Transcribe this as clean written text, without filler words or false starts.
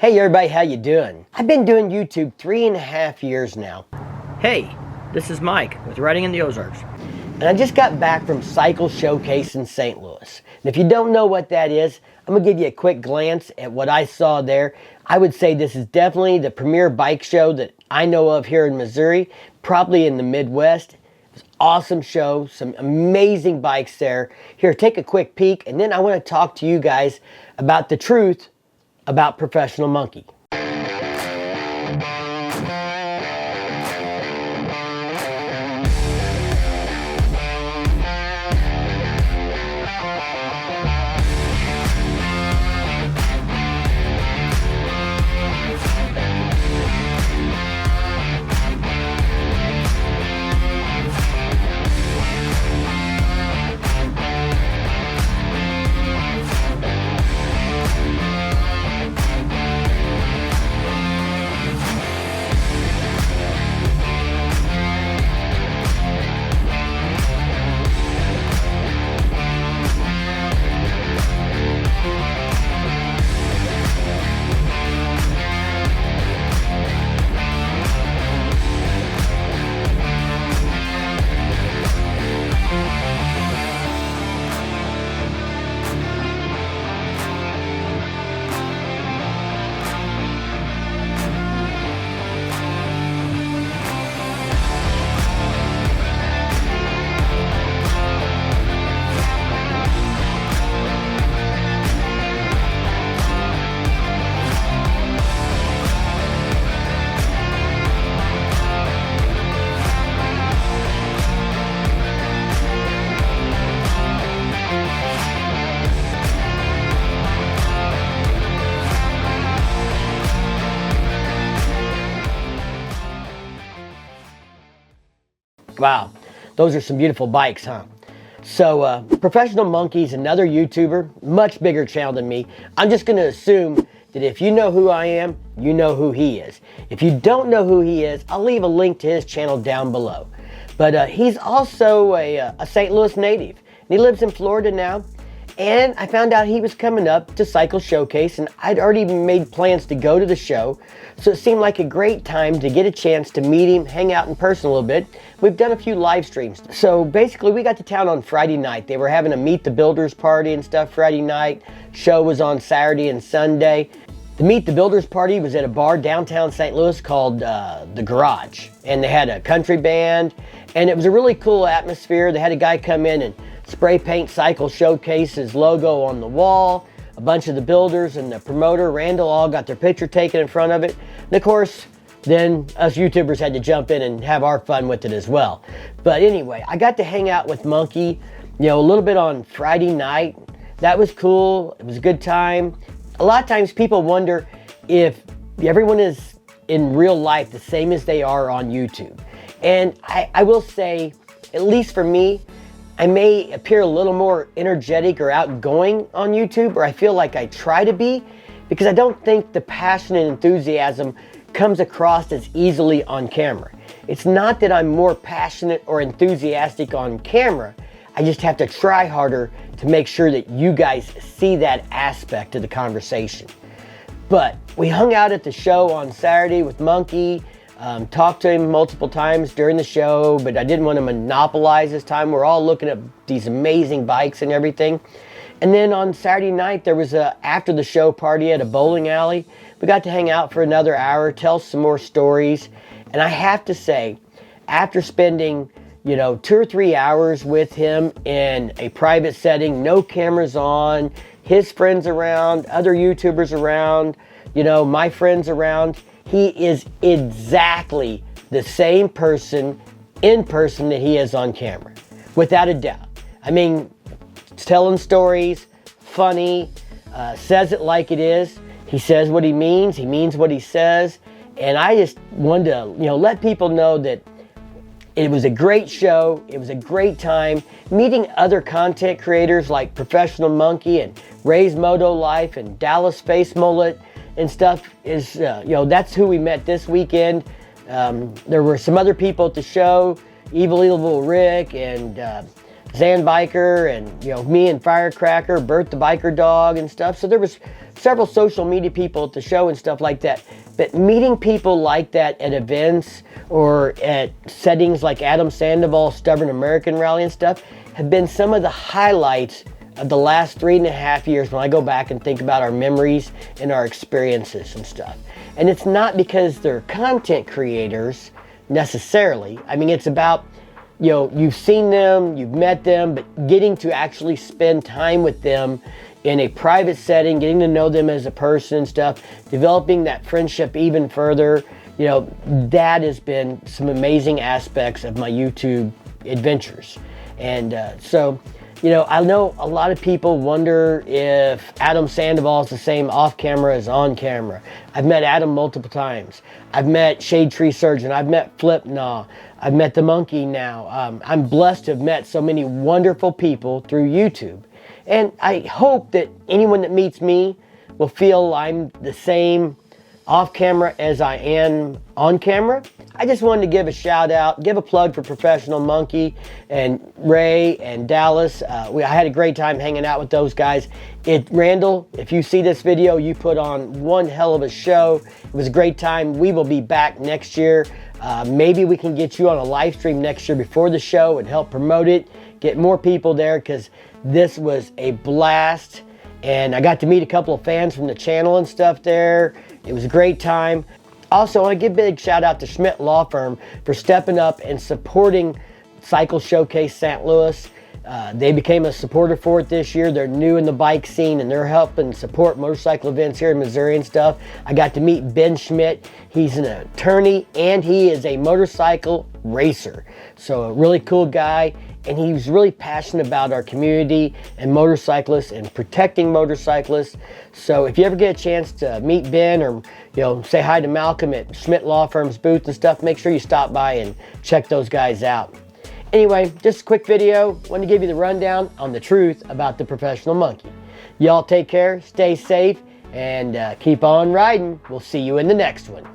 Hey everybody, how you doing? I've been doing YouTube 3.5 years now. Hey, this is Mike with Riding in the Ozarks. And I just got back from Cycle Showcase in St. Louis. And if you don't know what that is, I'm going to give you a quick glance at what I saw there. I would say this is definitely the premier bike show that I know of here in Missouri, probably in the Midwest. It was an awesome show, some amazing bikes there. Here, take a quick peek, and then I want to talk to you guys about the truth about ProfessionalMonkey. Wow, those are some beautiful bikes, huh? So, ProfessionalMonkey's another YouTuber, much bigger channel than me. I'm just going to assume that if you know who I am, you know who he is. If you don't know who he is, I'll leave a link to his channel down below. But he's also a St. Louis native, and he lives in Florida now. And I found out he was coming up to Cycle Showcase, and I'd already made plans to go to the show. So it seemed like a great time to get a chance to meet him, hang out in person a little bit. We've done a few live streams. So basically we got to town on Friday night. They were having a Meet the Builders party and stuff Friday night. Show was on Saturday and Sunday. The Meet the Builders party was at a bar downtown St. Louis called The Garage. And they had a country band, and it was a really cool atmosphere. They had a guy come in and spray paint Cycle Showcase's logo on the wall. A bunch of the builders and the promoter, Randall, all got their picture taken in front of it. And of course, then us YouTubers had to jump in and have our fun with it as well. But anyway, I got to hang out with Monkey, a little bit on Friday night. That was cool. It was a good time. A lot of times people wonder if everyone is in real life the same as they are on YouTube. And I will say, at least for me, I may appear a little more energetic or outgoing on YouTube, or I feel like I try to be, because I don't think the passion and enthusiasm comes across as easily on camera. It's not that I'm more passionate or enthusiastic on camera. I just have to try harder to make sure that you guys see that aspect of the conversation. But we hung out at the show on Saturday with Monkey. Talked to him multiple times during the show, but I didn't want to monopolize his time. We're all looking at these amazing bikes and everything. And then on Saturday night, there was a after the show party at a bowling alley. We got to hang out for another hour, tell some more stories. And I have to say, after spending 2 or 3 hours with him in a private setting, no cameras on, his friends around, other YouTubers around, my friends around, he is exactly the same person in person that he is on camera, without a doubt. I mean, telling stories, funny, says it like it is. He says what he means what he says. And I just wanted to, let people know that it was a great show. It was a great time meeting other content creators like ProfessionalMonkey and Ray's Moto Life and Dallas Face Mullet and stuff. Is that's who we met this weekend. There were some other people at the show, Evil Rick and Zan Biker and, you know, me and Firecracker, Bert the Biker Dog and stuff. So there was several social media people at the show and stuff like that. But meeting people like that at events or at settings like Adam Sandoval's Stubborn American Rally and stuff have been some of the highlights of the last 3.5 years when I go back and think about our memories and our experiences and stuff. And it's not because they're content creators necessarily. I mean, it's about, you know, you've seen them, you've met them, but getting to actually spend time with them in a private setting, getting to know them as a person and stuff, developing that friendship even further, you know, that has been some amazing aspects of my YouTube adventures. And so, you know, I know a lot of people wonder if Adam Sandoval is the same off camera as on camera. I've met Adam multiple times. I've met Shade Tree Surgeon. I've met Flip Nah. I've met the Monkey now. I'm blessed to have met so many wonderful people through YouTube. And I hope that anyone that meets me will feel I'm the same off camera as I am on camera. I just wanted to give a shout out, give a plug for Professional Monkey and Ray and Dallas. I had a great time hanging out with those guys. Randall, if you see this video, you put on one hell of a show. It was a great time. We will be back next year. Maybe we can get you on a live stream next year before the show and help promote it, get more people there, because this was a blast. And I got to meet a couple of fans from the channel and stuff there. It was a great time. Also, I want to give a big shout out to Schmidt Law Firm for stepping up and supporting Cycle Showcase St. Louis. They became a supporter for it this year. They're new in the bike scene and they're helping support motorcycle events here in Missouri and stuff. I got to meet Ben Schmidt. He's an attorney and he is a motorcycle racer. So a really cool guy. And he's really passionate about our community and motorcyclists and protecting motorcyclists. So if you ever get a chance to meet Ben or, you know, say hi to Malcolm at Schmidt Law Firm's booth and stuff, make sure you stop by and check those guys out. Anyway, just a quick video. Want to give you the rundown on the truth about the Professional Monkey. Y'all take care, stay safe, and keep on riding. We'll see you in the next one.